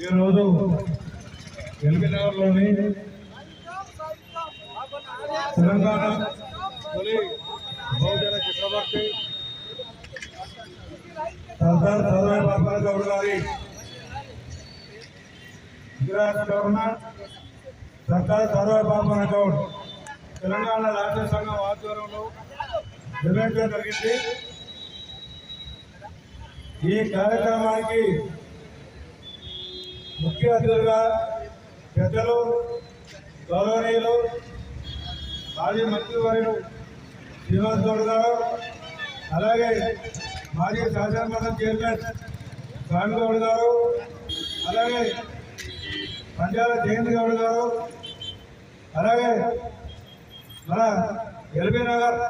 ఈరోజు ఎల్బీనగర్లోని తెలంగాణ తొలి బహుజన చక్రవర్తి సర్దార్ సర్వాయి పాపన్న గౌడ్ గారి గుజరాత్ గవర్నర్ సర్దార్ సర్వాయి పాపన్న గౌడ్ తెలంగాణ రాష్ట్ర సంఘం ఆధ్వర్యంలో నిర్వహించడం జరిగింది. ఈ కార్యక్రమానికి ముఖ్య అతిథులుగా పెద్దలు గౌరవనీయులు మాజీ మంత్రివర్యులు శ్రీనివాస్ గౌడ్ గారు, అలాగే మాజీ శాసనమండలి చైర్మన్ స్వామి గౌడ్ గారు, అలాగే పంజాల జయంత్ గౌడ్ గారు, అలాగే మన ఎల్బీనగర్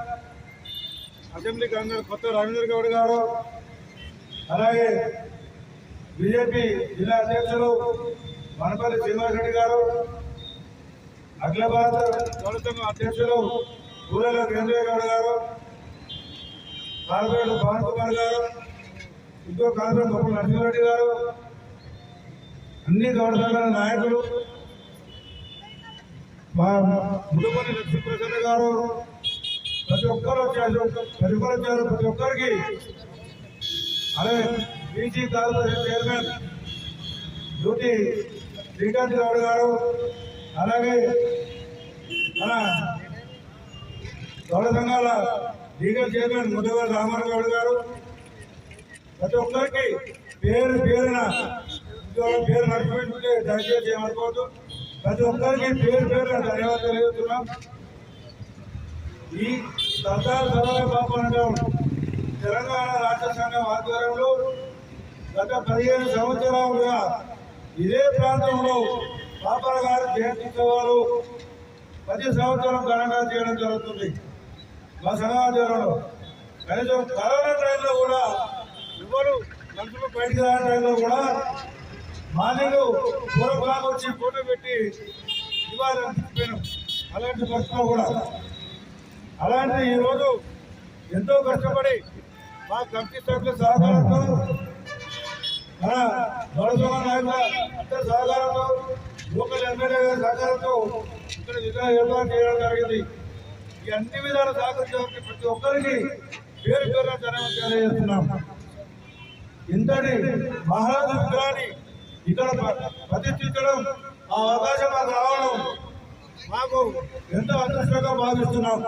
అసెంబ్లీ కన్వీనర్ కొత్త రవీంద్ర గౌడ్ గారు, అలాగే బీజేపీ జిల్లా అధ్యక్షులు వనపల్లి శ్రీనివాసరెడ్డి గారు, అఖిల భారత గౌడ సంఘం అధ్యక్షులు ఊరల కేంద్రయ్య గౌడ్ గారు, కార్పొరేటర్ పవన్ కుమార్ గారు, ఇంకో కార్పొరేటర్ గొప్ప నరసింహారెడ్డి గారు, అన్ని గౌడ సంఘాల నాయకులు, మా ముడుపల్లి లక్ష్మీప్రసన్న గారు, ప్రతి ఒక్కరు వచ్చారు. ప్రతి ఒక్కరికి అలాగే BC corporation chairman duty Srikanth Goud గారు, అలాగే మన గౌడ సంఘాల లీగల్ చైర్మన్ ముద్దవల్లి రామారావు గౌడ్ గారు, ప్రతి ఒక్కరికి పేరు పేరున పేరు నడిపించుకుంటే దయచేసి ఏమనుకోవద్దు. ప్రతి ఒక్కరికి పేరు పేరున ధన్యవాదాలు తెలియజేస్తున్నాం. ఈ సర్దార్ సర్వాయి పాపన్న గౌడ్ తెలంగాణ రాష్ట్ర సంఘం ఆధ్వర్యంలో గత 15 సంవత్సరాలుగా ఇదే ప్రాంతంలో పాపన్న గారి జయంతి ఉత్సవాలు ప్రతి సంవత్సరం ఘనంగా చేయడం జరుగుతుంది. మా సంఘం ఆధ్వర్యంలో కనీసం కరోనా టైంలో కూడా ఎవరు మనుషులు బయటికి రాని టైంలో కూడా మార్నింగ్ 4 o'clock వచ్చి ఫోటో పెట్టి ఇవ్వాలనిపించాను. అలాంటి పరిస్థితుల్లో కూడా అలాంటి ఈరోజు ఎంతో కష్టపడి మా కమిటీ సభ్యుల సహకారంతో మన గౌరవ నాయకుల అందరి సహకారంతో లోకల్ ఎమ్మెల్యే గారి సహకారంతో ఇక్కడ విధానం ఏర్పాటు చేయడం జరిగింది. ఈ అన్ని విధాలు సహకరించే ప్రతి ఒక్కరికి పేరు పేరు ధన్యవాదాలు తెలియజేస్తున్నాం. ఇంతటి మహారాజు విగ్రహాన్ని ఇక్కడ ప్రతిష్ఠించడం ఆ అవకాశం మాకు రావడం మాకు ఎంతో అదృష్టంగా భావిస్తున్నాం.